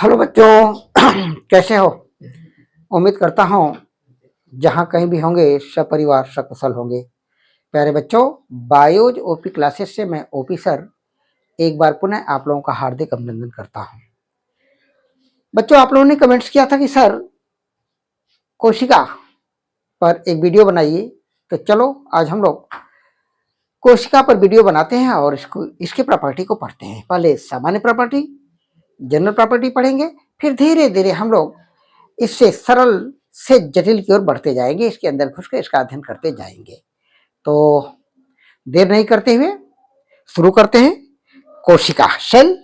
Hello बच्चों कैसे हो। उम्मीद करता हूँ जहाँ कहीं भी होंगे सब परिवार सकुशल होंगे। प्यारे बच्चों, बायोज ओपी क्लासेस से मैं ओपी सर एक बार पुनः आप लोगों का हार्दिक अभिनंदन करता हूँ। बच्चों, आप लोगों ने कमेंट्स किया था कि सर कोशिका पर एक वीडियो बनाइए, तो चलो आज हम लोग कोशिका पर वीडियो बनाते हैं और इसके प्रॉपर्टी को पढ़ते हैं। पहले सामान्य प्रॉपर्टी, जनरल प्रॉपर्टी पढ़ेंगे, फिर धीरे धीरे हम लोग इससे सरल से जटिल की ओर बढ़ते जाएंगे, इसके अंदर घुस कर इसका अध्ययन करते जाएंगे। तो देर नहीं करते हुए शुरू करते हैं। कोशिका सेल,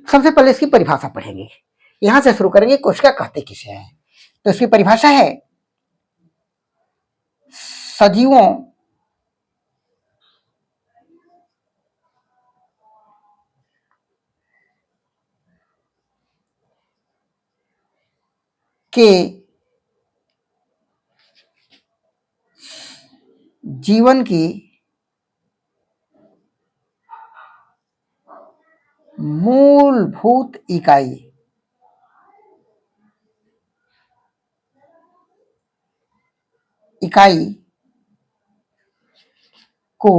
सबसे पहले इसकी परिभाषा पढ़ेंगे। यहां से शुरू करेंगे। कोशिका कहते किसे हैं, तो इसकी परिभाषा है सजीवों के जीवन की मूलभूत इकाई को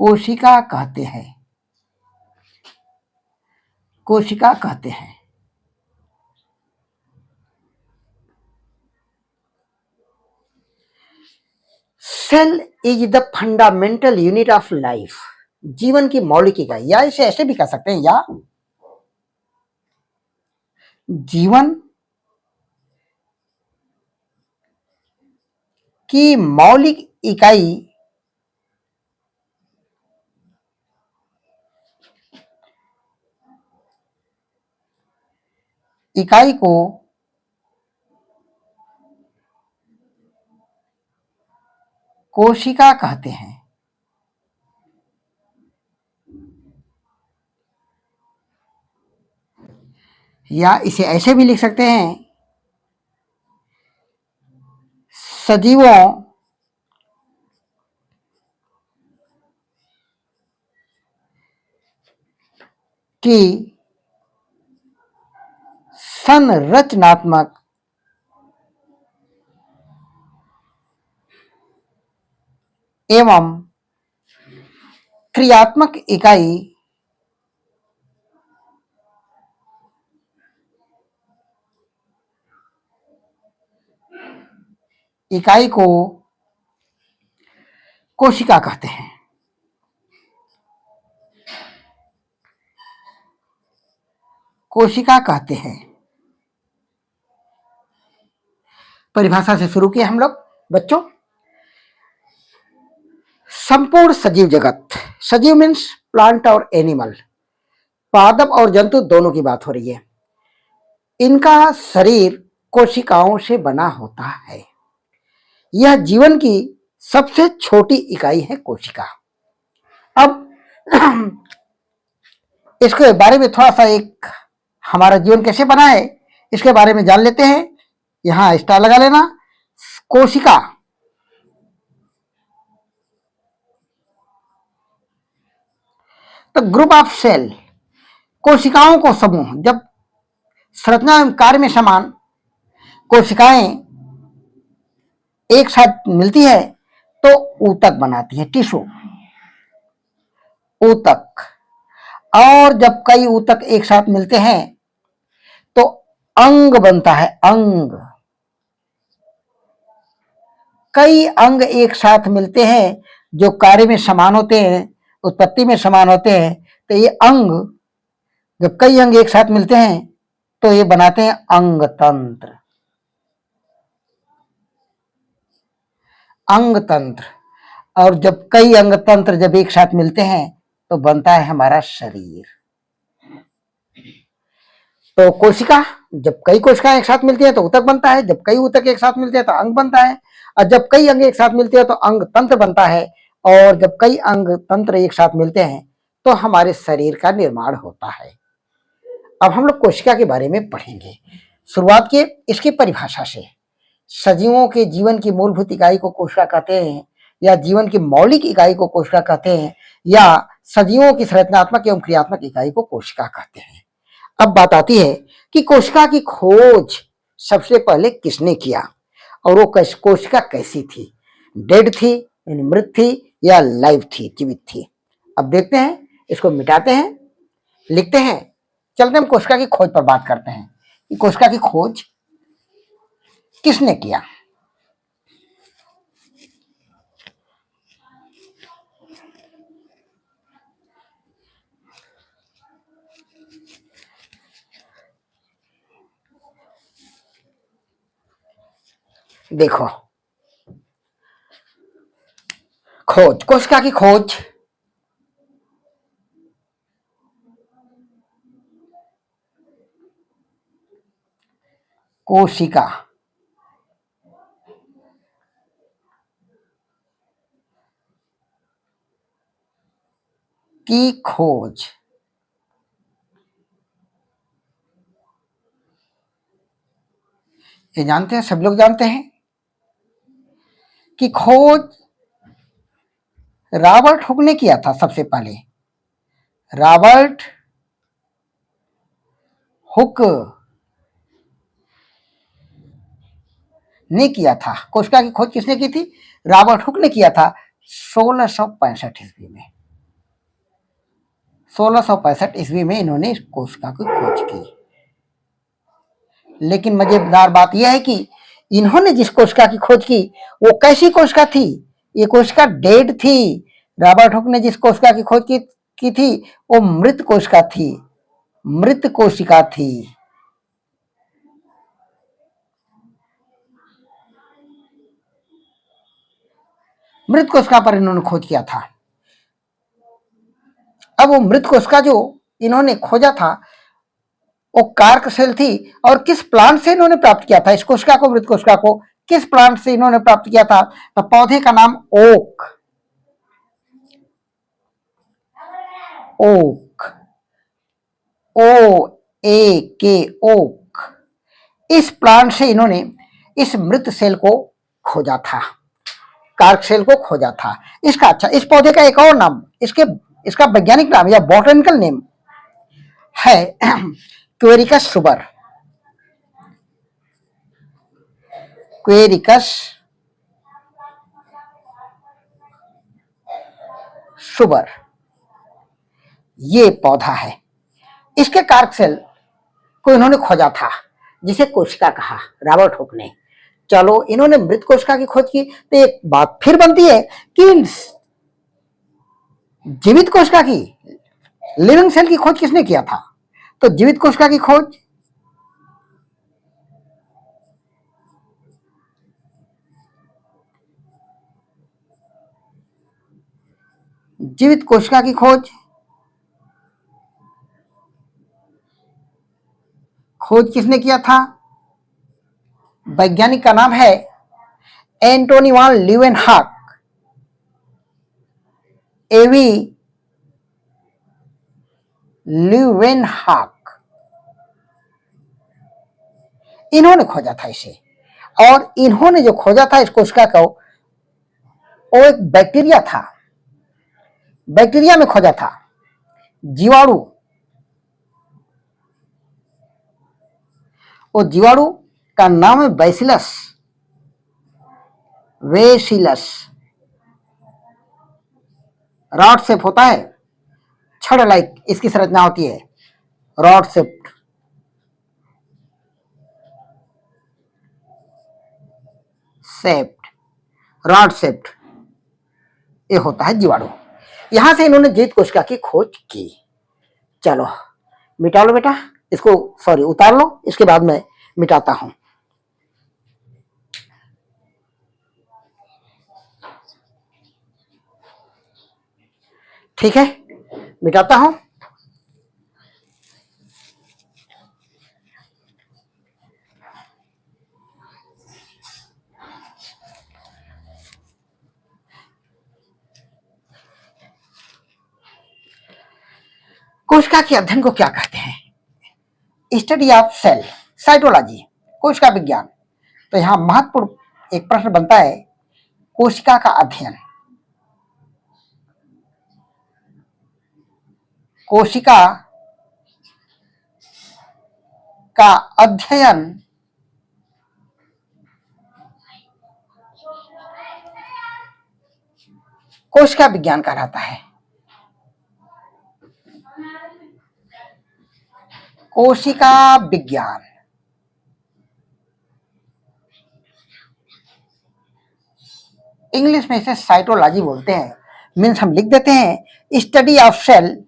कोशिका कहते हैं। कोशिका कहते हैं। Cell is the fundamental unit of life, जीवन की मौलिक इकाई, या इसे ऐसे भी कह सकते हैं, या जीवन की मौलिक इकाई को कोशिका कहते हैं। या इसे ऐसे भी लिख सकते हैं, सजीवों की संरचनात्मक एवं क्रियात्मक इकाई को कोशिका कहते हैं। कोशिका कहते हैं। परिभाषा से शुरू किया हम लोग बच्चों। संपूर्ण सजीव जगत, सजीव मीन्स प्लांट और एनिमल, पादप और जंतु दोनों की बात हो रही है। इनका शरीर कोशिकाओं से बना होता है। यह जीवन की सबसे छोटी इकाई है कोशिका। अब इसके बारे में थोड़ा सा, एक हमारा जीवन कैसे बना है इसके बारे में जान लेते हैं। यहां स्टार लगा लेना। कोशिका तो ग्रुप ऑफ सेल, कोशिकाओं को समूह। जब संरचना एवं कार्य में समान कोशिकाएं एक साथ मिलती है तो ऊतक बनाती है, टिश्यू, ऊतक। और जब कई ऊतक एक साथ मिलते हैं तो अंग बनता है, अंग। कई अंग एक साथ मिलते हैं जो कार्य में समान होते हैं, उत्पत्ति में समान होते हैं, तो ये अंग, जब कई अंग एक साथ मिलते हैं तो ये बनाते हैं अंग तंत्र। अंग तंत्र। और जब कई अंग तंत्र जब एक साथ मिलते हैं तो बनता है हमारा शरीर। तो कोशिका, जब कई कोशिकाएं एक साथ मिलती हैं तो ऊतक बनता है, जब कई ऊतक एक साथ मिलते हैं तो अंग बनता है, और जब कई अंग एक साथ मिलते हैं तो अंग तंत्र बनता है, और जब कई अंग तंत्र एक साथ मिलते हैं तो हमारे शरीर का निर्माण होता है। अब हम लोग कोशिका के बारे में पढ़ेंगे। शुरुआत किए इसकी परिभाषा से। सजीवों के जीवन की मूलभूत इकाई को कोशिका कहते हैं। या जीवन की मौलिक इकाई को कोशिका कहते हैं, या सजीवों की संरचनात्मक एवं क्रियात्मक इकाई को कोशिका कहते हैं। अब बात आती है कि कोशिका की खोज सबसे पहले किसने किया और वो कोशिका कैसी थी, डेड थी, मृत थी, या लाइव थी, जीवित थी। अब देखते हैं, इसको मिटाते हैं, लिखते हैं, चलते हम कोशिका की खोज पर बात करते हैं कि कोशिका की खोज किसने किया। देखो, खोज, कोशिका की खोज कोशिका की खोज ये जानते हैं, सब लोग जानते हैं कि खोज रॉबर्ट हुक ने किया था। सबसे पहले रॉबर्ट हुक ने किया था। कोशिका की खोज किसने की थी? रॉबर्ट हुक ने किया था 1665 ईस्वी में। 1665 ईस्वी में इन्होंने इस कोशिका की खोज की। लेकिन मजेदार बात यह है कि इन्होंने जिस कोशिका की खोज की वो कैसी कोशिका थी? ये कोशिका डेड थी। रॉबर्ट हुक ने जिस कोशिका की खोज की थी वो मृत कोशिका थी, मृत कोशिका थी। मृत कोशिका पर इन्होंने खोज किया था। अब वो मृत कोशिका जो इन्होंने खोजा था वो कार्क सेल थी। और किस प्लांट से इन्होंने प्राप्त किया था इस कोशिका को, मृत कोशिका को किस प्लांट से इन्होंने प्राप्त किया था? तो पौधे का नाम ओक, ओक, ओ ए के, ओक। इस प्लांट से इन्होंने इस मृत सेल को खोजा था, कार्क सेल को खोजा था। इसका अच्छा, इस पौधे का एक और नाम, इसका वैज्ञानिक नाम या बॉटनिकल नेम है क्वेरिकस सुबर, क्वेरिकस सुबर ये पौधा है। इसके कार्क सेल को इन्होंने खोजा था जिसे कोशिका कहा रॉबर्ट हुक ने। चलो, इन्होंने मृत कोशिका की खोज की तो एक बात फिर बनती है कि जीवित कोशिका की, लिविंग सेल की खोज किसने किया था? तो जीवित कोशिका की खोज जीवित कोशिका की खोज किसने किया था? वैज्ञानिक का नाम है एंटोनी वान लीवेनहॉक, एवी लीवेनहॉक। इन्होंने खोजा था इसे, और इन्होंने जो खोजा था इस कोशिका को वो एक बैक्टीरिया था, बैक्टीरिया में खोजा था, जीवाणु। वो जीवाणु का नाम है बैसिलस, वेसिलस। रॉड शेप होता है, छड़ लाइक इसकी संरचना होती है, रॉड शेप्ड। रॉड शेप्ड ये होता है जीवाणु। यहां से इन्होंने जीवित कोशिका की खोज की। चलो मिटा लो बेटा इसको, सॉरी उतार लो, इसके बाद मैं मिटाता हूं। ठीक है, मिटाता हूं। कोशिका के अध्ययन को क्या कहते हैं? स्टडी ऑफ सेल, साइटोलॉजी, कोशिका विज्ञान। तो यहां महत्वपूर्ण एक प्रश्न बनता है, कोशिका का अध्ययन कोशिका का अध्ययन कोशिका विज्ञान कहलाता है। कोशिका विज्ञान। इंग्लिश में इसे साइटोलॉजी बोलते हैं। मीन्स हम लिख देते हैं study of cell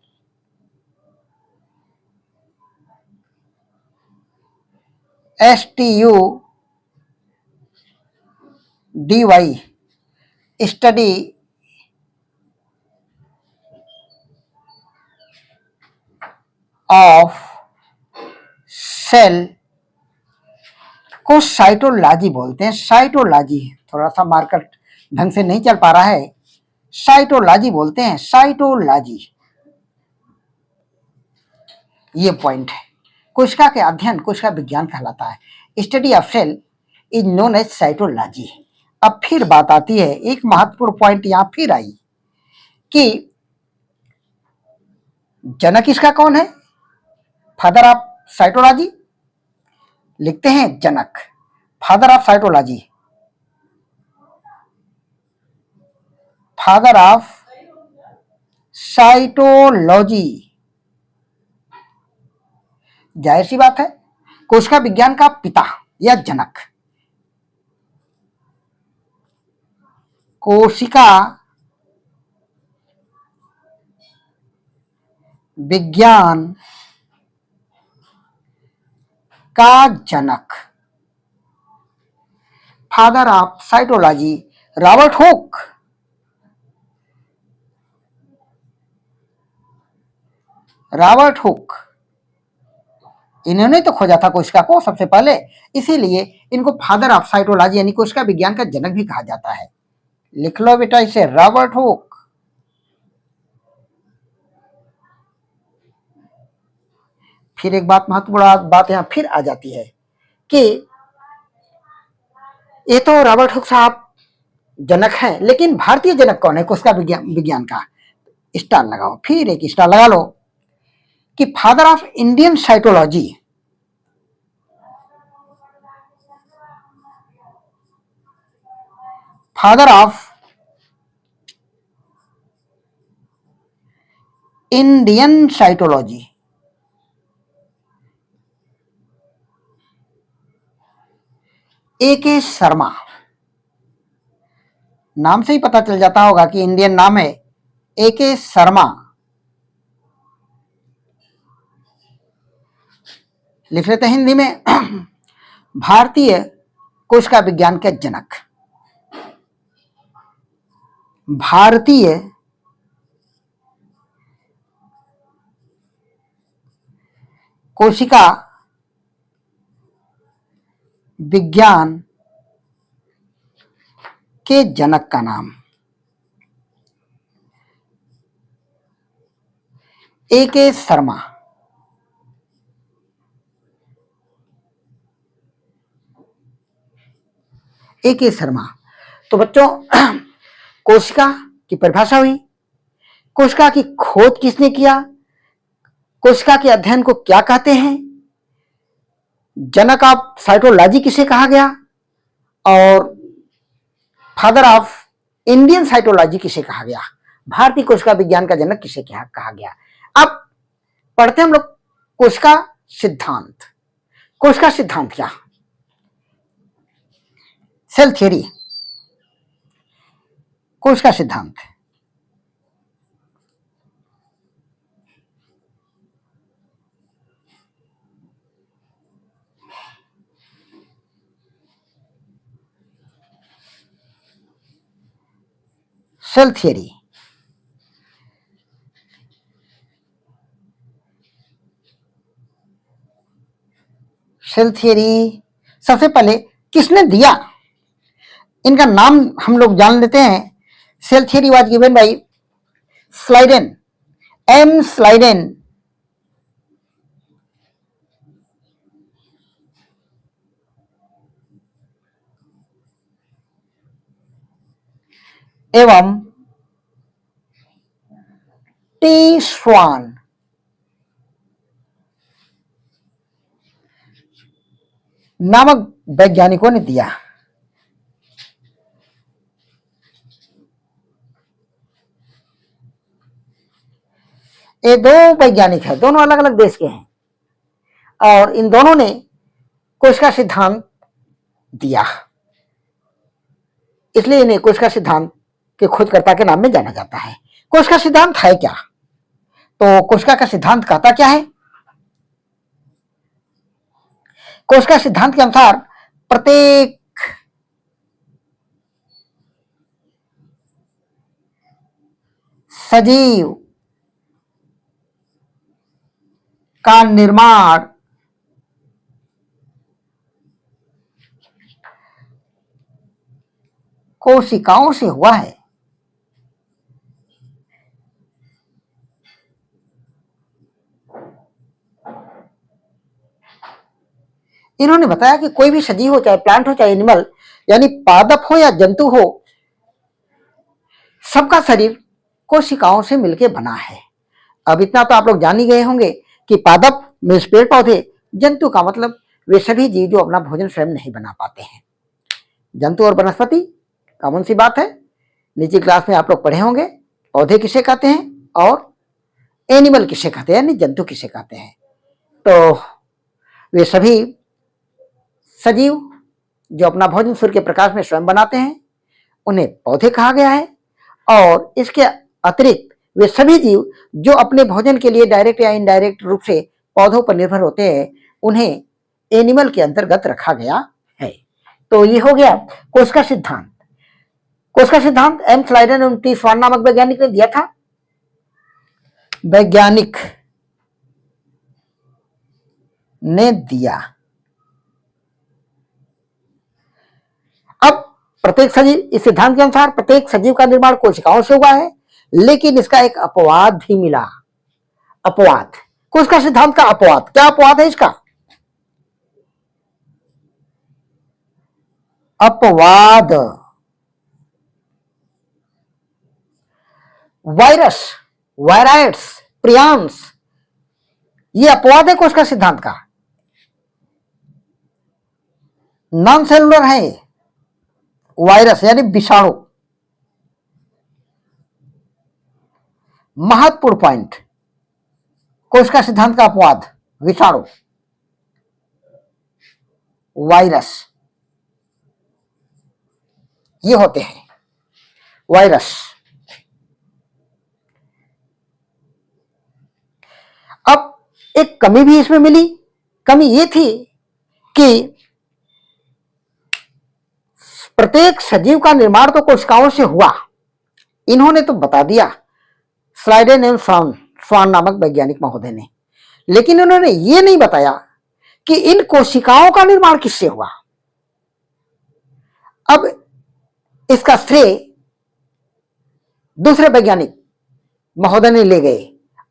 STUDY study of cell को साइटोलॉजी बोलते हैं। साइटोलॉजी, थोड़ा सा मार्कर ढंग से नहीं चल पा रहा है, साइटोलॉजी बोलते हैं, साइटोलॉजी, ये पॉइंट है। कोशिका के अध्ययन कोशिका विज्ञान कहलाता है। Study of cell is known as cytology. अब फिर बात आती है, एक महत्वपूर्ण पॉइंट यहां फिर आई कि जनक इसका कौन है, फादर ऑफ साइटोलॉजी। लिखते हैं जनक, father of cytology, father of cytology. जाहिर सी बात है, कोशिका विज्ञान का पिता या जनक। कोशिका विज्ञान का जनक, father of cytology, Robert Hooke. Robert Hooke, इन्होंने तो खोजा था कोशिका को सबसे पहले, इसीलिए इनको फादर ऑफ साइटोलॉजी यानी कोशिका विज्ञान का जनक भी कहा जाता है। लिख लो बेटा इसे, रॉबर्ट हुक। फिर एक बात, महत्वपूर्ण बात यहां फिर आ जाती है कि ये तो रॉबर्ट हुक साहब जनक है, लेकिन भारतीय जनक कौन है कोशिका विज्ञान का? स्टार लगाओ, फिर एक स्टार लगा लो कि father of Indian cytology, father of Indian cytology, AK Sharma. नाम से ही पता चल जाता होगा कि इंडियन नाम है, AK शर्मा। लिख लेते हैं हिंदी में भारतीय कोशिका विज्ञान के जनक, भारतीय कोशिका विज्ञान के जनक का नाम AK शर्मा। AK शर्मा। तो बच्चों कोशिका की परिभाषा हुई, कोशिका की खोज किसने किया, कोशिका के अध्ययन को क्या कहते हैं, जनक ऑफ साइटोलॉजी किसे कहा गया, और फादर ऑफ इंडियन साइटोलॉजी किसे कहा गया, भारतीय कोशिका विज्ञान का जनक किसे कहा गया। अब पढ़ते हम लोग कोशिका सिद्धांत। कोशिका सिद्धांत क्या? सेल थ्योरी, कोशिका सिद्धांत। सेल थियरी, सेल थियरी सबसे पहले किसने दिया, इनका नाम हम लोग जान लेते हैं। Cell theory was given by Schleiden, M Schleiden. एवं T स्वान। नामक वैज्ञानिकों ने दिया। ये दो वैज्ञानिक हैं, दोनों अलग अलग देश के हैं, और इन दोनों ने कोशिका सिद्धांत दिया, इसलिए इन्हें कोशिका सिद्धांत के खोजकर्ता के नाम में जाना जाता है। कोशिका सिद्धांत है क्या? तो कोशिका का सिद्धांत कहता क्या है? कोशिका सिद्धांत के अनुसार प्रत्येक सजीव का निर्माण कोशिकाओं से हुआ है। इन्होंने बताया कि कोई भी सजीव हो, चाहे प्लांट हो चाहे एनिमल, यानी पादप हो या जंतु हो, सबका शरीर कोशिकाओं से मिलकर बना है। अब इतना तो आप लोग जान ही गए होंगे कि पादप मीन्स पेड़ पौधे, जंतु का मतलब वे सभी जीव जो अपना भोजन स्वयं नहीं बना पाते हैं। जंतु और वनस्पति कॉमन सी बात है, नीचे क्लास में आप लोग पढ़े होंगे। पौधे किसे कहते हैं और एनिमल किसे कहते हैं, यानी जंतु किसे कहते हैं। तो वे सभी सजीव जो अपना भोजन सूर्य के प्रकाश में स्वयं बनाते हैं, उन्हें पौधे कहा गया है। और इसके अतिरिक्त वे सभी जीव जो अपने भोजन के लिए डायरेक्ट या इनडायरेक्ट रूप से पौधों पर निर्भर होते हैं, उन्हें एनिमल के अंतर्गत रखा गया है। तो ये हो गया कोशिका सिद्धांत। कोशिका सिद्धांत एम स्लाइडन एवं टी स्वान नामक वैज्ञानिक ने दिया था। वैज्ञानिक ने दिया। अब प्रत्येक सजीव, इस सिद्धांत के अनुसार प्रत्येक सजीव का निर्माण कोशिकाओं से हुआ है, लेकिन इसका एक अपवाद भी मिला। अपवाद, कोशिका सिद्धांत का अपवाद, क्या अपवाद है इसका? अपवाद वायरस, वायराइड्स, प्रियांस, ये अपवाद है कोशिका सिद्धांत का। नॉन सेलुलर है वायरस यानी विषाणु। महत्वपूर्ण पॉइंट, कोशिका सिद्धांत का अपवाद विषाणु, वायरस, ये होते हैं वायरस। अब एक कमी भी इसमें मिली। कमी ये थी कि प्रत्येक सजीव का निर्माण तो कोशिकाओं से हुआ, इन्होंने तो बता दिया स्लाइडेन एवं स्वान नामक वैज्ञानिक महोदय ने, लेकिन उन्होंने ये नहीं बताया कि इन कोशिकाओं का निर्माण किससे हुआ। अब इसका श्रेय दूसरे वैज्ञानिक महोदय ने ले गए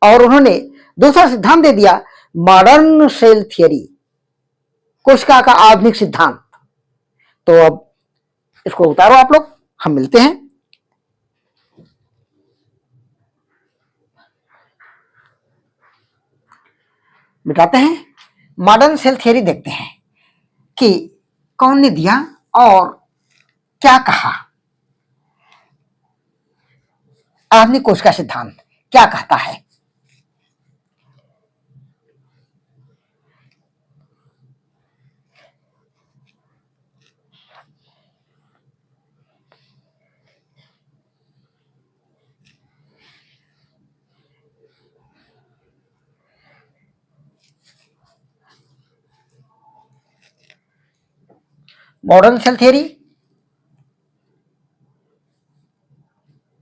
और उन्होंने दूसरा सिद्धांत दे दिया, मॉडर्न सेल थियरी, कोशिका का आधुनिक सिद्धांत। तो अब इसको उतारो आप लोग, हम मिलते हैं। मिटाते हैं, मॉडर्न सेल थियरी देखते हैं कि कौन ने दिया और क्या कहा। आधुनिक कोशिका सिद्धांत क्या कहता है? Modern cell theory,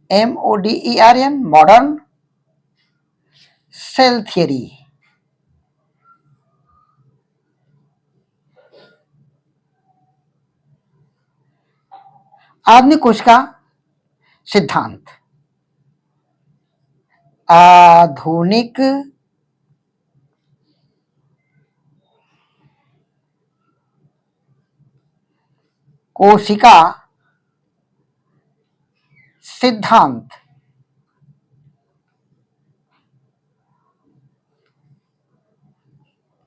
MODERN, modern cell theory. आधुनिक कोशिका सिद्धांत, आधुनिक कोशिका सिद्धांत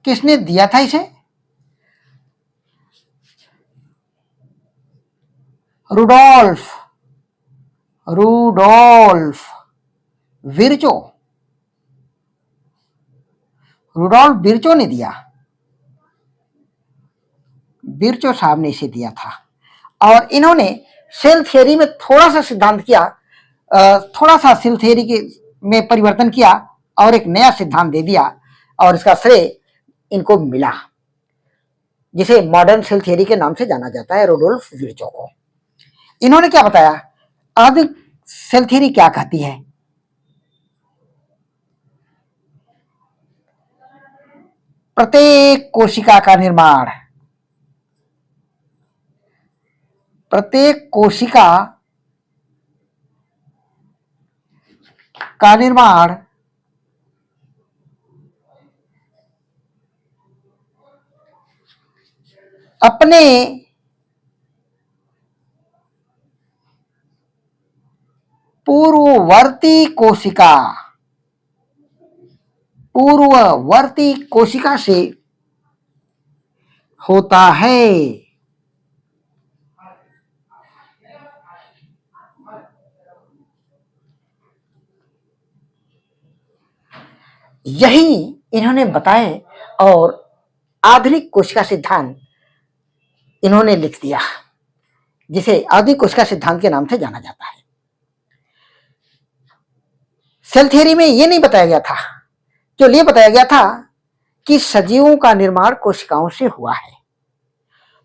किसने दिया था इसे? Rudolf Rudolf Virchow Rudolf Virchow ने दिया, विर्चो साहब ने इसे दिया था। और इन्होंने सेल थियरी में थोड़ा सा सिद्धांत किया, थोड़ा सा सेल थियरी के में परिवर्तन किया और एक नया सिद्धांत दे दिया, और इसका श्रेय इनको मिला, जिसे मॉडर्न सेल थियरी के नाम से जाना जाता है, रुडोल्फ विर्चो को। इन्होंने क्या बताया, आधुनिक सेल थियरी क्या कहती है? प्रत्येक कोशिका का निर्माण, प्रत्येक कोशिका का निर्माण अपने पूर्ववर्ती कोशिका से होता है। यही इन्होंने बताए और आधुनिक कोशिका सिद्धांत इन्होंने लिख दिया, जिसे आधुनिक कोशिका सिद्धांत के नाम से जाना जाता है। सेल थियरी में यह नहीं बताया गया था, केवल यह बताया गया था कि सजीवों का निर्माण कोशिकाओं से हुआ है,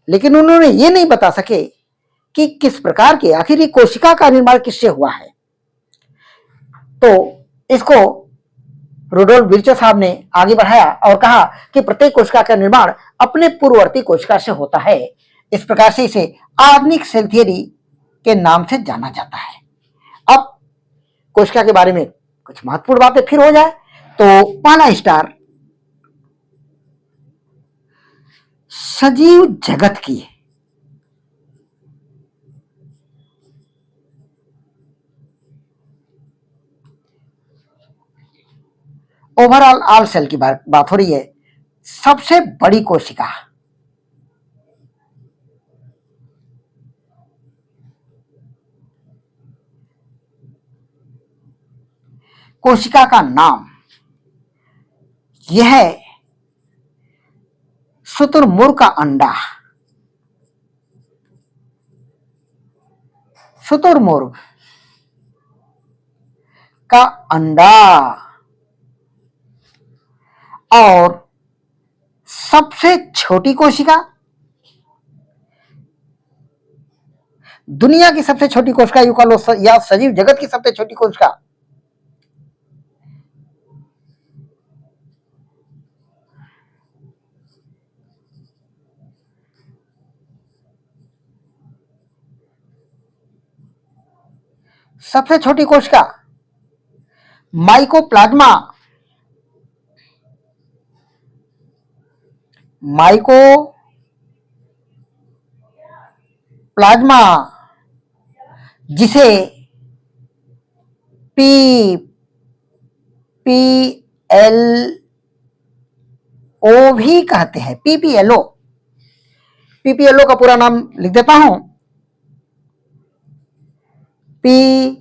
लेकिन उन्होंने ये नहीं बता सके कि किस प्रकार के, आखिर ये कोशिका का निर्माण किससे हुआ है। तो इसको रुडोल्फ विर्चो साहब ने आगे बढ़ाया और कहा कि प्रत्येक कोशिका का निर्माण अपने पूर्ववर्ती कोशिका से होता है। इस प्रकार से इसे आधुनिक सेल थियरी के नाम से जाना जाता है। अब कोशिका के बारे में कुछ महत्वपूर्ण बातें फिर हो जाए तो पहला स्टार सजीव जगत की ओवरऑल ऑल सेल की बात हो रही है। सबसे बड़ी कोशिका, कोशिका का नाम यह है शुतुरमुर्ग का अंडा, शुतुरमुर्ग का अंडा। और सबसे छोटी कोशिका, दुनिया की सबसे छोटी कोशिका यूं कह लो, या सजीव जगत की सबसे छोटी कोशिका, सबसे छोटी कोशिका माइकोप्लाज्मा, माइकोप्लाज्मा जिसे पीपीएलओ भी कहते हैं। पीपीएलओ का पूरा नाम लिख देता हूं, पीपीएलओ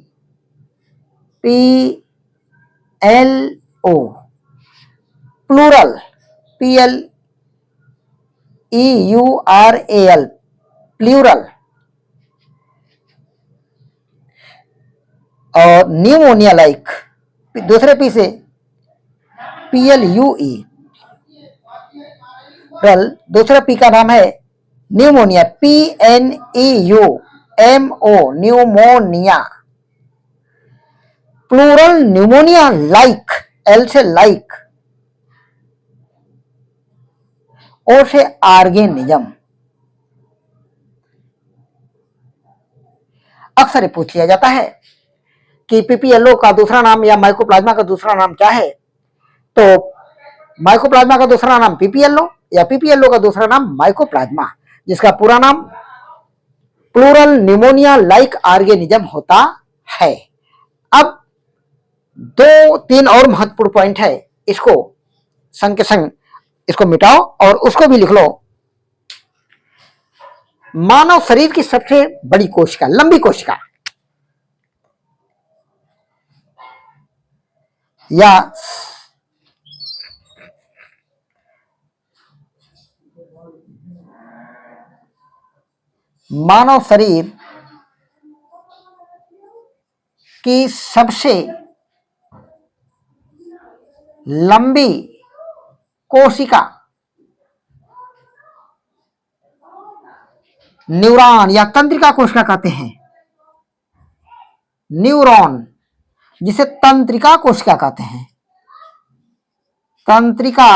प्लूरल, PLEURAL प्लूरल। और न्यूमोनिया लाइक, दूसरे पी से PLUE, दूसरा पी का नाम है pneumonia, PNEUMO pneumonia. Plural pneumonia like, L से लाइक, ओ से ऑर्गेनिज्म। अक्सर पूछ लिया जाता है कि पीपीएलओ का दूसरा नाम या माइकोप्लाज्मा का दूसरा नाम क्या है, तो माइकोप्लाज्मा का दूसरा नाम पीपीएलओ या पीपीएलओ का दूसरा नाम माइकोप्लाज्मा, जिसका पूरा नाम प्लूरल न्यूमोनिया लाइक ऑर्गेनिज्म होता है। अब 2-3 और महत्वपूर्ण पॉइंट है, इसको संग के संग इसको मिटाओ और उसको भी लिख लो। मानव शरीर की सबसे बड़ी कोशिका, लंबी कोशिका या मानव शरीर की सबसे लंबी कोशिका न्यूरॉन या तंत्रिका कोशिका कहते हैं। न्यूरॉन, जिसे तंत्रिका कोशिका कहते हैं। तंत्रिका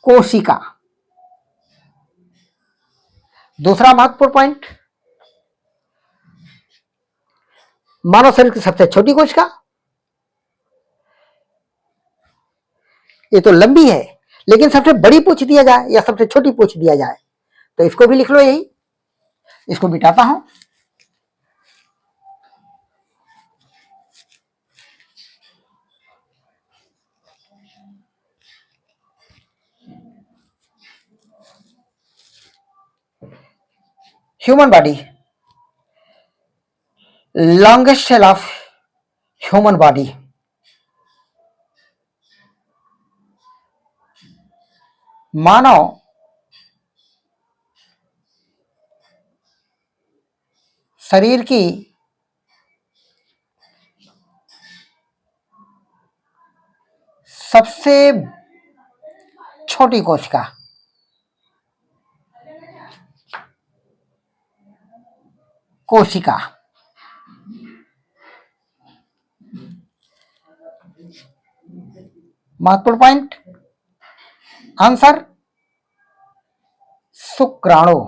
कोशिका। दूसरा महत्वपूर्ण पॉइंट, मानव शरीर की सबसे छोटी कोशिका, ये तो लंबी है, लेकिन सबसे बड़ी पूछ दिया जाए या सबसे छोटी पूछ दिया जाए तो इसको भी लिख लो, यही इसको मिटाता हूं। Human body, longest cell of human body, मानव शरीर की सबसे छोटी कोशिका, महत्वपूर्ण पॉइंट, आंसर शुक्राणु,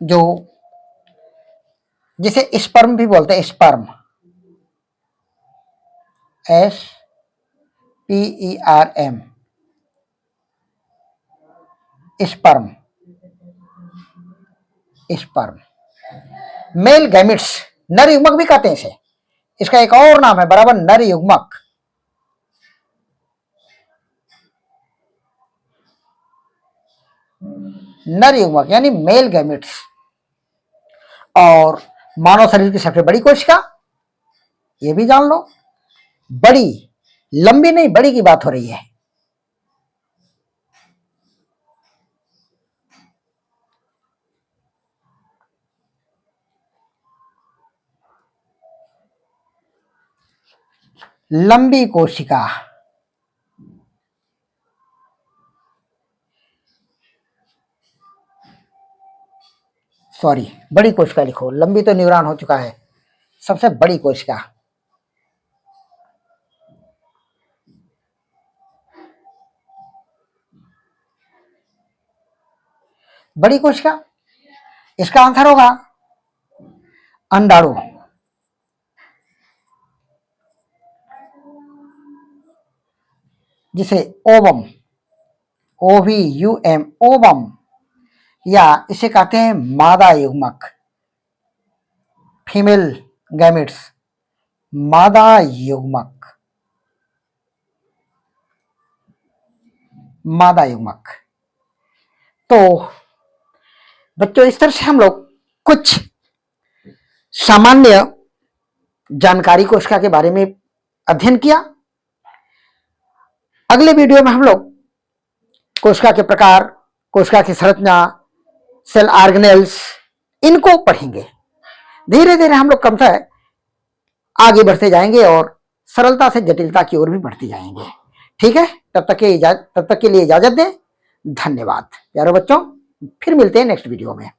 जो जिसे स्पर्म भी बोलते हैं, sperm, SPERM, sperm. Male gametes, नर युग्मक भी कहते हैं इसे, इसका एक और नाम है बराबर, नर युग्मक। नर युग्मक यानी मेल गैमिट्स। और मानव शरीर की सबसे बड़ी कोशिका, ये भी जान लो, बड़ी, लंबी नहीं, बड़ी की बात हो रही है। लंबी कोशिका, सॉरी, बड़ी कोशिका लिखो, लंबी तो न्यूरॉन हो चुका है, सबसे बड़ी कोशिका। बड़ी कोशिका, इसका आंसर होगा अंडाणु। जिसे ओवम, OVUM, ओवम, या इसे कहते हैं मादा युग्मक, फीमेल गैमेट्स, मादा युग्मक, मादा युग्मक। तो बच्चों, इस तरह से हम लोग कुछ सामान्य जानकारी कोशिका के बारे में अध्ययन किया। अगले वीडियो में हम लोग कोशिका के प्रकार, कोशिका की संरचना, सेल ऑर्गेनेल्स, इनको पढ़ेंगे। धीरे धीरे हम लोग क्रमशः आगे बढ़ते जाएंगे और सरलता से जटिलता की ओर भी बढ़ते जाएंगे। ठीक है, तब तक के लिए इजाजत दें। धन्यवाद प्यारे बच्चों, फिर मिलते हैं नेक्स्ट वीडियो में।